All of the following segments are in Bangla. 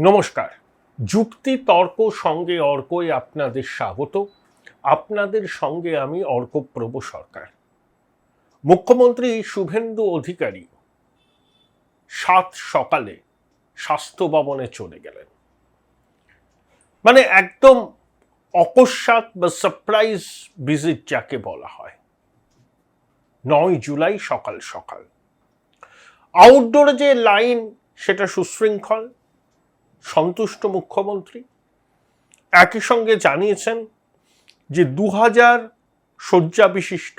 নমস্কার। যুক্তি তর্ক সঙ্গে অর্কই আপনাদের স্বাগত। আপনাদের সঙ্গে আমি অর্কপ্রভ সরকার। মুখ্যমন্ত্রী শুভেন্দু অধিকারী 7 সকালে স্বাস্থ্য ভবনে চলে গেলেন। মানে একদম অকস্মাৎ বা সারপ্রাইজ ভিজিট যাকে বলা হয়। 9 জুলাই সকাল সকাল আউটডোরে যে লাইন সেটা সুশৃঙ্খল, সন্তুষ্ট মুখ্যমন্ত্রী। একই সঙ্গে জানিয়েছেন যে 2000 শয্যা বিশিষ্ট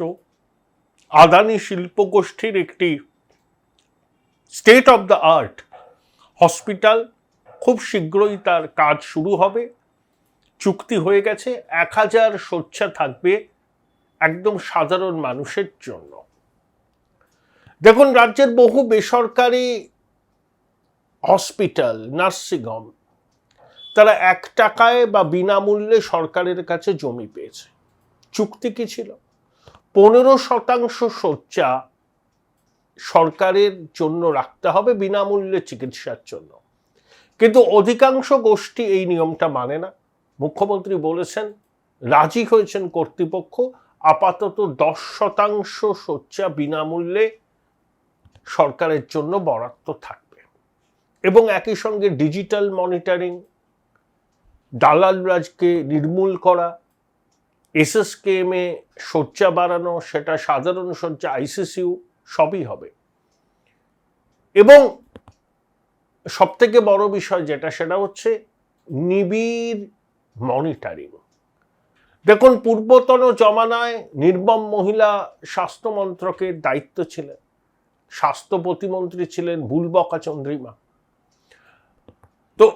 আদানি শিল্পগোষ্ঠীর একটি state of the art hospital খুব শীঘ্রই তার কাজ শুরু হবে। চুক্তি হয়ে গেছে, 1000 শয্যা থাকবে একদম সাধারণ মানুষের জন্য। দেখুন, রাজ্যের বহু বেসরকারি হসপিটাল, নার্সিংহোম তারা 1 টাকায় বা বিনামূল্যে সরকারের কাছে জমি পেয়েছে। চুক্তি কি ছিল? 15% শয্যা সরকারের জন্য রাখতে হবে বিনামূল্যে চিকিৎসার জন্য। কিন্তু অধিকাংশ গোষ্ঠী এই নিয়মটা মানে না। মুখ্যমন্ত্রী বলেছেন, রাজি হয়েছেন কর্তৃপক্ষ, আপাতত 10% শয্যা বিনামূল্যে সরকারের জন্য বরাদ্দ থাকবে। এবং একই সঙ্গে ডিজিটাল মনিটরিং, দালাল রাজকে নির্মূল করা, এসএসকেএমে শয্যা বাড়ানো, সেটা সাধারণ শয্যা, আইসিসিউ সবই হবে। এবং সবথেকে বড় বিষয় যেটা, সেটা হচ্ছে নিবিড় মনিটরিং। দেখুন, পূর্বতন জমানায় নির্মম মহিলা স্বাস্থ্য মন্ত্রকের দায়িত্ব ছিলেন, স্বাস্থ্য প্রতিমন্ত্রী ছিলেন বুলবকা চন্দ্রিমা। তো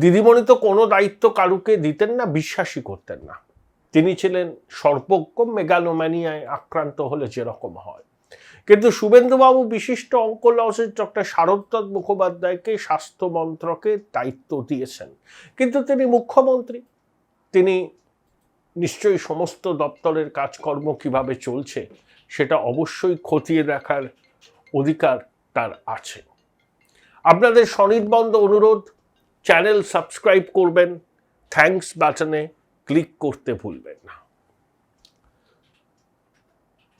দিদিমণি তো কোনো দায়িত্ব কারুকে দিতেন না, বিশ্বাসই করতেন না। তিনি ছিলেন সর্বজ্ঞ, মেগালোম্যানিয়ায় আক্রান্ত হলে যেরকম হয়। কিন্তু শুভেন্দুবাবু বিশিষ্ট অঙ্কোলজিস্ট ডক্টর শারদত্ত মুখোপাধ্যায়কে স্বাস্থ্য মন্ত্রকের দায়িত্ব দিয়েছেন। কিন্তু তিনি মুখ্যমন্ত্রী, তিনি নিশ্চয়ই সমস্ত দপ্তরের কাজকর্ম কিভাবে চলছে সেটা অবশ্যই খতিয়ে দেখার অধিকার তার আছে। আপনাদের সনির্বন্ধ অনুরোধ, চ্যানেল সাবস্ক্রাইব করবেন, থ্যাঙ্কস বাটনে ক্লিক করতে ভুলবেন না।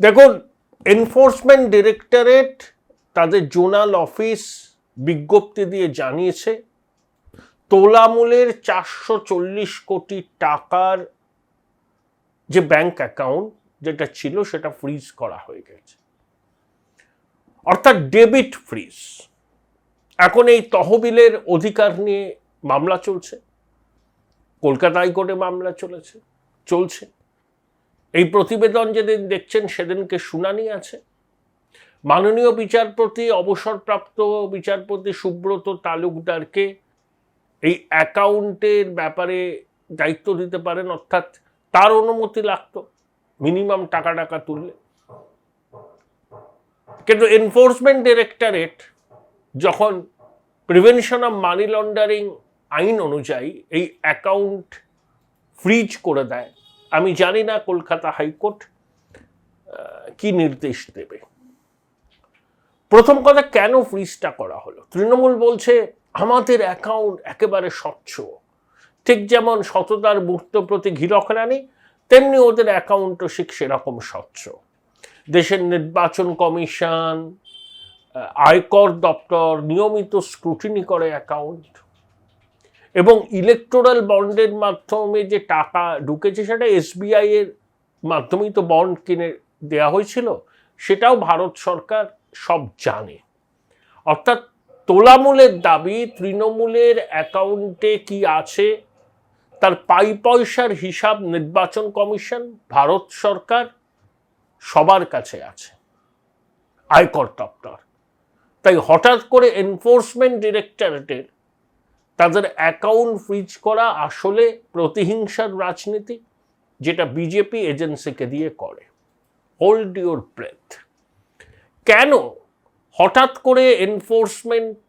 দেখুন, এনফোর্সমেন্ট ডিরেক্টরেট তাদের জোনাল অফিস বিজ্ঞপ্তি দিয়ে জানিয়েছে, তোলামূলের 440 কোটি টাকার যে ব্যাংক অ্যাকাউন্ট যেটা ছিল সেটা ফ্রিজ করা হয়ে গেছে, অর্থাৎ ডেবিট ফ্রিজ। এখন এই তহবিলের অধিকার নিয়ে মামলা চলছে, কলকাতা হাইকোর্টে মামলা চলছে। এই প্রতিবেদন যেদিন দেখছেন সেদিনকে শুনানি আছে। মাননীয় বিচারপতি, অবসরপ্রাপ্ত বিচারপতি সুব্রত তালুকদারকে এই অ্যাকাউন্টের ব্যাপারে দায়িত্ব দিতে পারেন, অর্থাৎ তার অনুমতি লাগতো মিনিমাম টাকা তুললে। কিন্তু এনফোর্সমেন্ট ডিরেক্টরেট যখন প্রিভেনশন অফ মানি লন্ডারিং আইন অনুযায়ী এই অ্যাকাউন্ট ফ্রিজ করে দেয়, আমি জানি না কলকাতা হাইকোর্ট কি নির্দেশ দেবে। প্রথম কথা, কেন ফ্রিজটা করা হলো? তৃণমূল বলছে আমাদের অ্যাকাউন্ট একেবারে স্বচ্ছ, ঠিক যেমন সততার মূর্ত প্রতি হীরক রানী, তেমনি ওদের অ্যাকাউন্টও ঠিক সেরকম স্বচ্ছ। দেশের নির্বাচন কমিশন, আয়কর দপ্তর নিয়মিত স্ক্রুটিনি করে অ্যাকাউন্ট, এবং ইলেকটোরাল বন্ডের মাধ্যমে যে টাকা ঢুকেছে সেটা এসবিআই এর মাধ্যমেই তো বন্ড কিনে দেওয়া হয়েছিল, সেটাও ভারত সরকার সব জানে। অর্থাৎ তোলামূলের দাবি, তৃণমূলের অ্যাকাউন্টে কি আছে তার পয়সার হিসাব নির্বাচন কমিশন, ভারত সরকার সবার কাছে আছে, আয়কর দপ্তর। তাই হঠাৎ করে এনফোর্সমেন্ট ডিরেক্টরেটের তাদের অ্যাকাউন্ট ফ্রিজ করা আসলে প্রতিহিংসার রাজনীতি, যেটা বিজেপি এজেন্সিকে দিয়ে করে। Hold your breath. কেন হঠাৎ করে এনফোর্সমেন্ট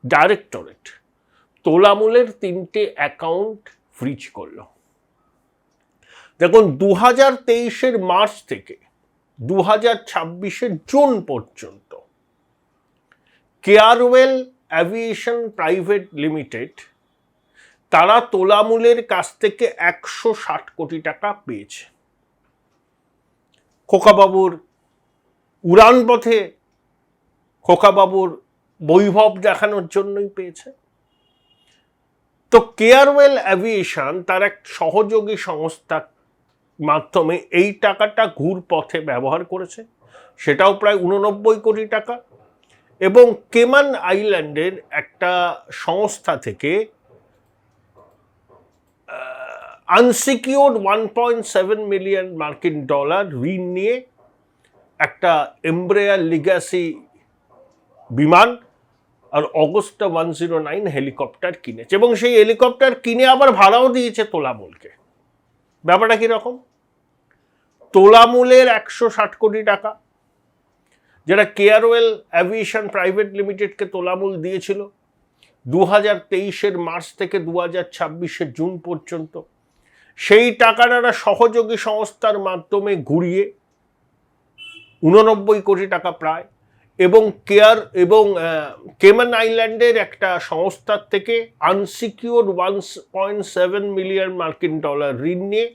ডাইরেক্টরেট তোলামূলের 3টে অ্যাকাউন্ট ফ্রিজ করলো? দেখুন, 2023 মার্চ থেকে 2026 জুন পর্যন্ত কেয়ারওয়েল অ্যাভিয়েশন প্রাইভেট লিমিটেড তারা তোলামূলের কাছ থেকে 160 কোটি টাকা পেয়েছে। খোকাবাবুর উড়ান পথে খোকাবাবুর বৈভব দেখানোর জন্যই পেয়েছে। তো কেয়ারওয়েল অ্যাভিয়েশন তার এক সহযোগী সংস্থার মাধ্যমে এই টাকাটা ঘুর পথে ব্যবহার করেছে, সেটাও প্রায় 89 কোটি টাকা। এবং কেমান আইল্যান্ডের একটা সংস্থা থেকে আনসিকিউরড 1.7 মিলিয়ন মার্কিন ডলার ঋণ নিয়ে একটা এমব্রেয়ার লিগ্যাসি বিমান আর অগস্টা 109 হেলিকপ্টার কিনেছে, এবং সেই হেলিকপ্টার কিনে আবার ভাড়াও দিয়েছে তোলামূলকে। ব্যাপারটা কিরকম? তোলামূলের 160 কোটি টাকা যেটা কেয়ারওয়েল অ্যাভিয়েশন প্রাইভেট লিমিটেডকে তোলামূল দিয়েছিল 2023 মার্চ থেকে 2026 জুন পর্যন্ত, সেই টাকাটা সহযোগী সংস্থার মাধ্যমে ঘুরিয়ে 89 কোটি টাকা প্রায়, এবং কেমান আইল্যান্ডের একটা সংস্থার থেকে আনসিকিউরড 1.7 মিলিয়ন মার্কিন ডলার ঋণ নিয়ে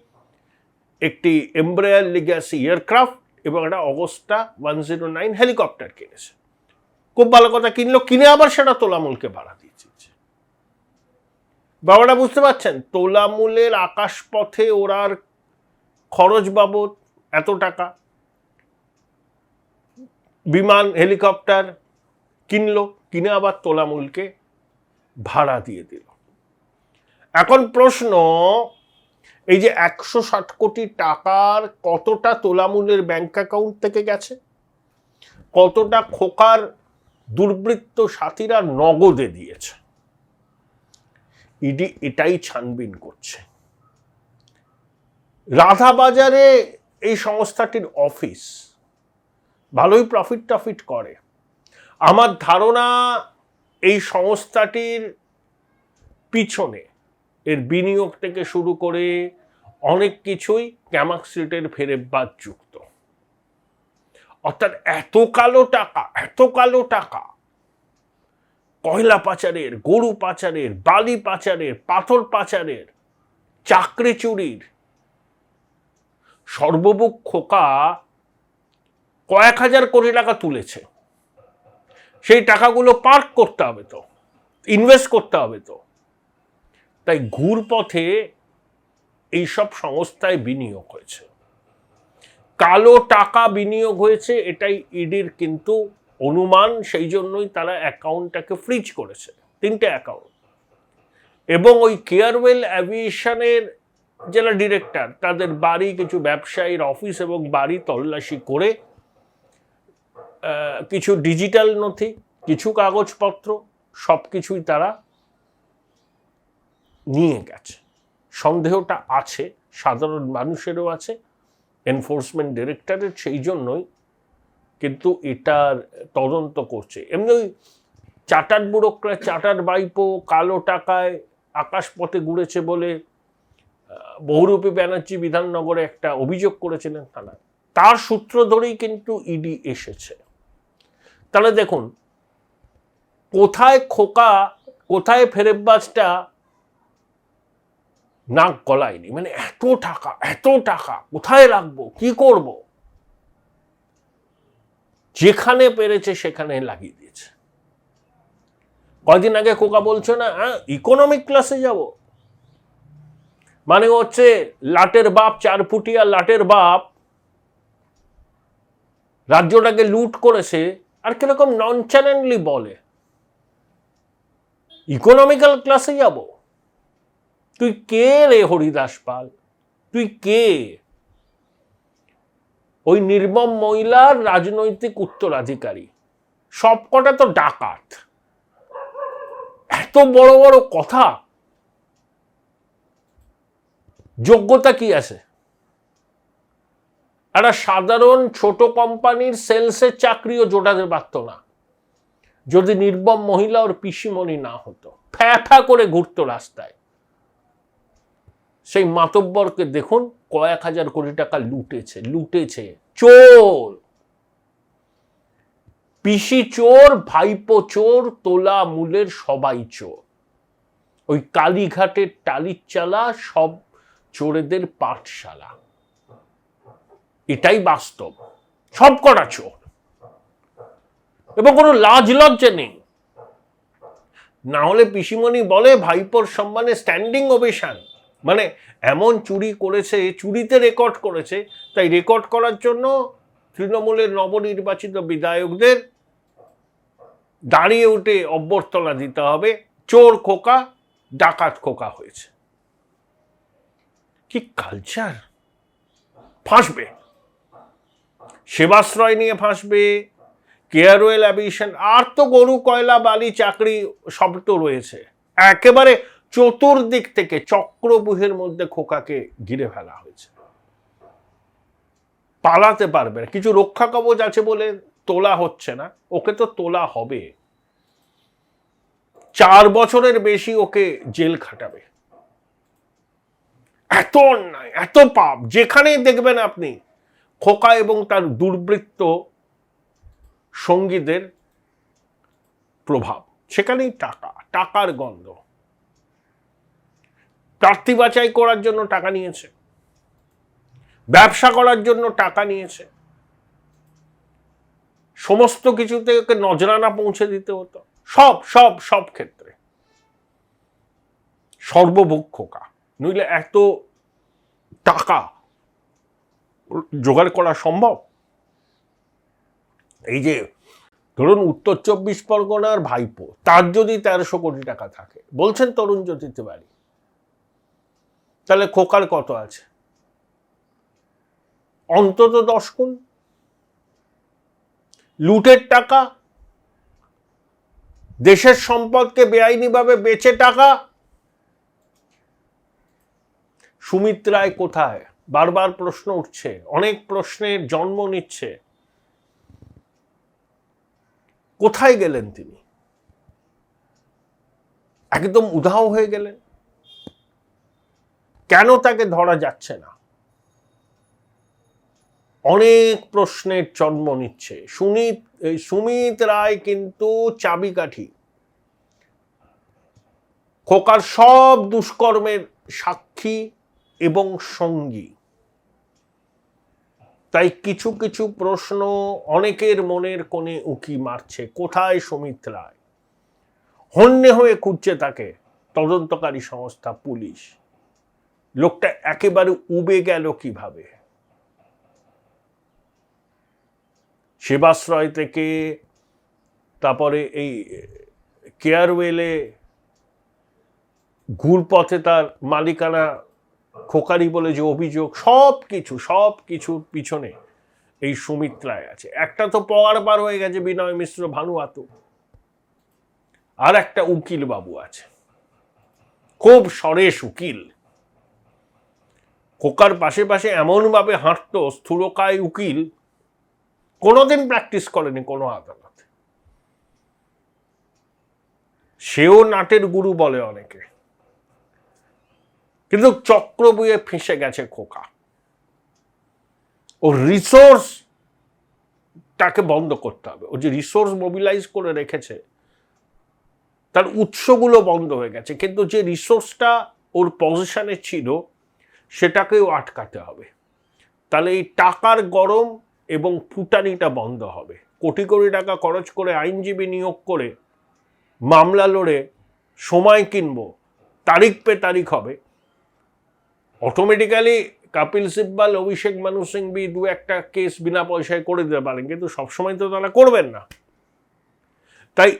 একটি এমব্রেয়ার লিগ্যাসি এয়ারক্রাফট এবং একটা অগস্টা 109 হেলিকপ্টার কিনেছে। খুব ভালো কথা, কিনে আবার সেটা তোলামূলকে ভাড়া দিয়েছে। বাবাটা বুঝতে পারছেন, তোলামূলের আকাশপথে ওরার খরচ বাবদ এত টাকা, বিমান হেলিকপ্টার কিনে আবার তোলামূলকে ভাড়া দিয়ে দিল। এখন প্রশ্ন, এই যে 160 কোটি টাকার কতটা তোলামূলের ব্যাংক অ্যাকাউন্ট থেকে গেছে, কতটা খোকার দুর্বৃত্ত সাথীরা নগদে দিয়েছে, ইডি এটাই ছানবিন করছে। রাধাবাজারে এই সংস্থাটির অফিস, ভালোই প্রফিট করে। আমার ধারণা এই সংস্থাটির পিছনে এর বিনিয়োগ থেকে শুরু করে অনেক কিছুই ক্যামাক স্ট্রিটের ফেরেববাদ যুক্ত। অর্থাৎ এত কালো টাকা কয়লা পাচারের, গরু পাচারের, বালি পাচারের, পাথর পাচারের, চাকরি চুরির, সর্বভুক খোকা কয়েক হাজার কোটি টাকা তুলেছে। সেই টাকাগুলো পার্ক করতে হবে তো, ইনভেস্ট করতে হবে তো। তাই ঘুরপথে এইসব সংস্থায় বিনিয়োগ হয়েছে, কালো টাকা বিনিয়োগ হয়েছে, এটাই ইডির কিন্তু অনুমান। সেই জন্যই তারা অ্যাকাউন্টটাকে ফ্রিজ করেছে, 3টে অ্যাকাউন্ট। এবং ওই কেয়ারওয়েল অ্যাভিয়েশনের যারা ডিরেক্টর, তাদের বাড়ি, কিছু ব্যবসায়ীর অফিস এবং বাড়ি তল্লাশি করে কিছু ডিজিটাল নথি, কিছু কাগজপত্র, সব কিছুই তারা নিয়ে গেছে। সন্দেহটা আছে, সাধারণ মানুষেরও আছে, এনফোর্সমেন্ট ডিরেক্টরেট সেই জন্যই কিন্তু এটার তদন্ত করছে। এমনি ওই চার্টার্ড ব্যুরোক্র্যাট, চার্টার্ড বাইপো কালো টাকায় আকাশপথে ঘুরেছে বলে বহুরূপী ব্যানার্জি বিধাননগরে একটা অভিযোগ করেছিলেন থানায়, তার সূত্র ধরেই কিন্তু ইডি এসেছে। তাহলে দেখুন কোথায় ফেরেববাজটা নাক গলায়নি। মানে এত টাকা কোথায় রাখবো, কি করব, যেখানে পেরেছে সেখানে লাগিয়ে দিয়েছে। কয়দিন আগে খোকা বলছে না, ইকোনমিক ক্লাসে যাব, মানে হচ্ছে লাটের বাপ, 4 ফুটিয়া লাটের বাপ রাজ্যটাকে লুট করেছে, আর কিরকম ননচ্যালেন্টলি বলে ইকোনমিক্যাল ক্লাসে যাব। তুই কে রে হরিদাস পাল, তুই কে? ওই নির্মম মহিলার রাজনৈতিক উত্তরাধিকারী, সবকটা তো ডাকাত। এত বড় বড় কথা, যোগ্যতা কি আছে? একটা সাধারণ ছোট কোম্পানির সেলসের চাকরিও জোটাতে পারত না যদি নির্মম মহিলা ওর পিসিমণি না হতো। ফ্যা করে ঘুরতো রাস্তায়। সেই মাতব্বরকে দেখুন, কয়েক হাজার কোটি টাকা লুটেছে। চোর, পিসি চোর, ভাইপো চোর, তোলা মূলের সবাই চোর। ওই কালীঘাটের টালির চালা সব চোরেদের পাঠশালা, এটাই বাস্তব। সব কটা চোর, এবং কোনো লাজ লজ্জা নেই। না হলে পিসিমণি বলে ভাইপোর সম্মানে স্ট্যান্ডিং ওভেশন, মানে এমন চুরি করেছে, চুরিতে রেকর্ড করেছে, তাই রেকর্ড করার জন্য তৃণমূলের নবনির্বাচিত বিধায়কদের দাঁড়িয়ে উঠে অভ্যর্থনা দিতে হবে, চোর খোকা, ডাকাত খোকা হয়েছে। কি কালচার! ফাঁসবে, সেবাশ্রয় নিয়ে ফাঁসবে, কেয়ারওয়েল অ্যাভিয়েশন, আর তো গরু কয়লা বালি চাকরি সব তো রয়েছে। একেবারে চতুর্দিক থেকে চক্রব্যূহের মধ্যে খোকাকে ঘিরে ফেলা হয়েছে। পালাতে পারবে না, কিছু রক্ষা কবচ আছে বলে তোলা হচ্ছে না, ওকে তো তোলা হবে। 4 বছরের বেশি ওকে জেল খাটাবে। এত অন্যায়, এত পাপ, যেখানেই দেখবেন আপনি খোকা এবং তার দুর্বৃত্ত সঙ্গীদের প্রভাব, সেখানেই টাকা, টাকার গন্ধ। প্রার্থী বাছাই করার জন্য টাকা নিয়েছে, ব্যবসা করার জন্য টাকা নিয়েছে, সমস্ত কিছুতে ওকে নজরানা পৌঁছে দিতে হতো, সব সব সব ক্ষেত্রে সর্বভোগ খোকা। নইলে এত টাকা জোগাড় করা সম্ভব? এই যে ধরুন উত্তর 24 পরগনার ভাইপো, তার যদি 1300 কোটি টাকা থাকে বলছেন তরুণ জ্যোতি তিওয়ারি, তাহলে খোকার কত আছে? অন্তত 10 গুণ। লুটের টাকা, দেশের সম্পদকে বেআইনিভাবে বেচে টাকা। সুমিত রায় কোথায়? বারবার প্রশ্ন উঠছে, অনেক প্রশ্নের জন্ম নিচ্ছে। কোথায় গেলেন তিনি? একদম উধাও হয়ে গেলেন। কেন তাকে ধরা যাচ্ছে না? অনেক প্রশ্নের জন্ম নিচ্ছে। সুমিত রায় কিন্তু চাবিকাঠি, খোকার সব দুষ্কর্মের সাক্ষী এবং সঙ্গী। তাই কিছু কিছু প্রশ্ন অনেকের মনের কোণে উঁকি মারছে, কোথায় সুমিত রায়? হন্যে হয়ে খুঁজছে তাকে তদন্তকারী সংস্থা পুলিশ। লোকটা একেবারে উবে গেল কিভাবে? সেবাশ্রয় থেকে তারপরে এই কেয়ারওয়েলে ঘুরপথে তার মালিকানা খোকারি বলে যে অভিযোগ, সব কিছুর পিছনে এই সুমিত রায় আছে। একটা তো পাওয়ার বার হয়ে গেছে বিনয় মিশ্র ভানুয়াতু, আর একটা উকিল বাবু আছে, খুব সরেশ উকিল। খোকার পাশে পাশে এমন ভাবে হাঁটতো স্থূলকায় উকিল, কোনোদিন প্র্যাকটিস করেনি কোনো আদালতে। সেও নাটের গুরু বলে অনেকে, কিন্তু চক্রব্যূহে ফেঁসে গেছে খোকা। ও রিসোর্স তাকে বন্ধ করতে হবে। ও যে রিসোর্স মোবিলাইজ করে রেখেছে, তার উৎসগুলো বন্ধ হয়ে গেছে, কিন্তু যে রিসোর্সটা ওর পজিশনে ছিল সেটাকেও আটকাতে হবে। তাহলে এই টাকার গরম এবং ফুটানিটা বন্ধ হবে। কোটি কোটি টাকা খরচ করে আইনজীবী নিয়োগ করে মামলা লড়ে সময় কিনবো, তারিখ পে তারিখ হবে, অটোমেটিক্যালি কপিল সিব্বল, অভিষেক মানু সিংভি দু একটা কেস বিনা পয়সায় করে দিতে পারেন, কিন্তু সবসময় তো তারা করবেন না। তাই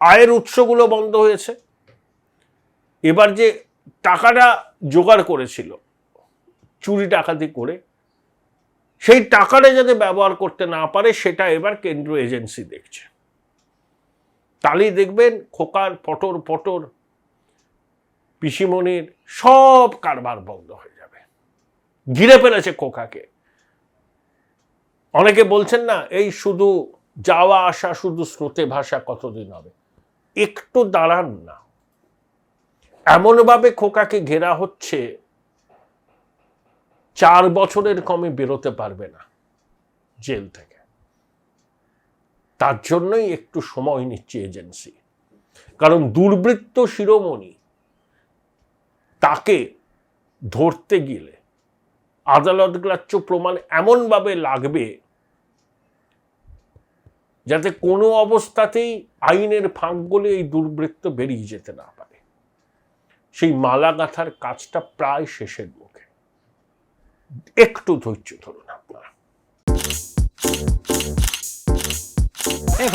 আয়ের উৎসগুলো বন্ধ হয়েছে। এবার যে টাকাটা জোগাড় করেছিল চুরি ডাকাতি করে, সেই টাকাটা যাতে ব্যবহার করতে না পারে সেটা এবার কেন্দ্রীয় এজেন্সি দেখছে। তাহলেই দেখবেন খোকার পটর পটর পিসিমণির সব কারবার বন্ধ হয়ে যাবে। ঘিরে ফেলেছে খোকাকে। অনেকে বলছেন না, এই শুধু যাওয়া আসা, শুধু স্রোতে ভাষা কতদিন হবে? একটু দাঁড়ান না। এমনভাবে খোকাকে ঘেরা হচ্ছে, 4 বছরের কমে বেরোতে পারবে না জেল থেকে। তার জন্যই একটু সময় নিচ্ছে এজেন্সি। কারণ দুর্বৃত্ত শিরোমণি তাকে ধরতে গেলে আদালত গ্রাহ্য প্রমাণ এমনভাবে লাগবে যাতে কোনো অবস্থাতেই আইনের ফাঁক গলে এই দুর্বৃত্ত বেরিয়ে যেতে না পারে। সেই মালা গাঁথার কাজটা প্রায় শেষের মুখে, একটু ধৈর্য ধরুন আপনারা।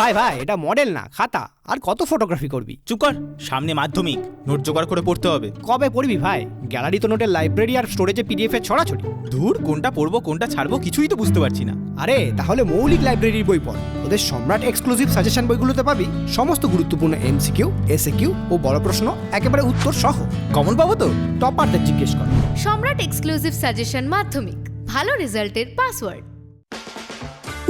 ভাই ভাই, এটা মডেল না খাতা, আর কত ফটোগ্রাফি করবি? চুপ কর, সামনে মাধ্যমিক, নোট জোগাড় করে পড়তে হবে। কবে পড়বি ভাই? গ্যালারি তো নোটের লাইব্রেরি আর স্টোরেজে পিডিএফ এর ছড়াছড়ি। ধুর, কোনটা পড়বো কোনটা ছাড়বো কিছুই তো বুঝতে পারছি না। আরে তাহলে মৌলিক লাইব্রেরির বই পড়। ওদের সম্রাট এক্সক্লুসিভ সাজেশন বইগুলোতে পাবি সমস্ত গুরুত্বপূর্ণ এমসিকিউ, এসএকিউ ও বড় প্রশ্ন একেবারে উত্তর সহ। কমন পাবো তো? টপারদের জিজ্ঞেস কর। সম্রাট এক্সক্লুসিভ সাজেশন মাধ্যমিক, ভালো রেজাল্টের পাসওয়ার্ড।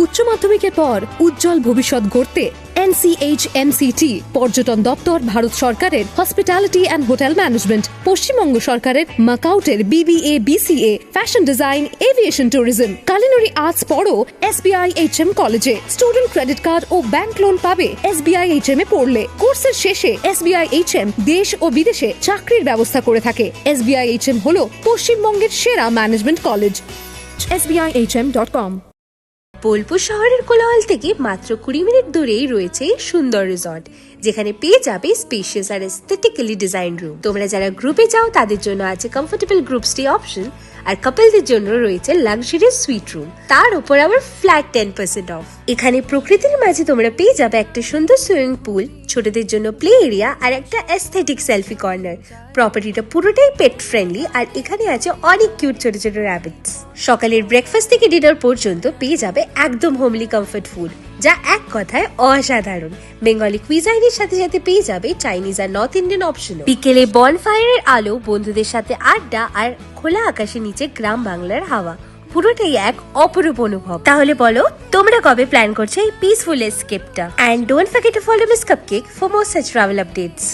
উচ্চ মাধ্যমিকের পর উজ্জ্বল ভবিষ্যৎ গড়তে NCHMCT পর্যটন দপ্তর, ভারত সরকারের hospitality and hotel management, Paschimbanga সরকারের মাকাউটের BBA BCA, fashion design, aviation tourism, culinary arts পড়ো SBI HM কলেজে। স্টুডেন্ট ক্রেডিট কার্ড ও ব্যাংক লোন পাবে SBI HM এ পড়লে। কোর্সের শেষে SBI HM দেশ ও বিদেশে চাকরির ব্যবস্থা করে থাকে। SBI HM হলো পশ্চিমবঙ্গের সেরা ম্যানেজমেন্ট কলেজ। SBIHM.com। বোলপুর শহরের কোলাহল থেকে মাত্র 20 মিনিট দূরেই রয়েছে সুন্দর রিসর্ট, যেখানে পেয়ে যাবে স্পেশিয়াস আর এস্থেটিক্যালি ডিজাইন রুম। তোমরা যারা গ্রুপে যাও তাদের জন্য আছে কমফোর্টেবল গ্রুপ স্টে অপশন, আর কাপলদের জন্য রয়েছে লাক্সারিয়াস সুইট রুম, তার উপর আবার ফ্ল্যাট 10% অফ। এখানে প্রকৃতির মাঝে তোমরা পেয়ে যাবে একটা সুন্দর সুইমিং পুল, ছোটদের জন্য প্লে এরিয়া আর একটা এস্থেটিক সেলফি কর্নার। প্রপার্টিটা পুরোটাই পেট ফ্রেন্ডলি, আর এখানে আছে অনেক কিউট ছোট ছোট র্যাবিটস। সকালের ব্রেকফাস্ট থেকে ডিনার পর্যন্ত পেয়ে যাবে একদম হোমলি কমফর্ট ফুড, যা এক কথায় অসাধারণ। বেঙ্গলি কুইজাইনের সাথে সাথে পেয়ে যাবে চাইনিজ আর নর্থ ইন্ডিয়ান অপশন। বিকেলে বনফায়ারের আলো, বন্ধুদের সাথে আড্ডা আর খোলা আকাশের নিচে গ্রাম বাংলার হাওয়া, পুরোটাই এক অপরূপ অনুভব। তাহলে বলো তোমরা কবে প্ল্যান করছো এই পিসফুল এসকেপটা? And don't forget to follow miss cupcake for more such travel updates.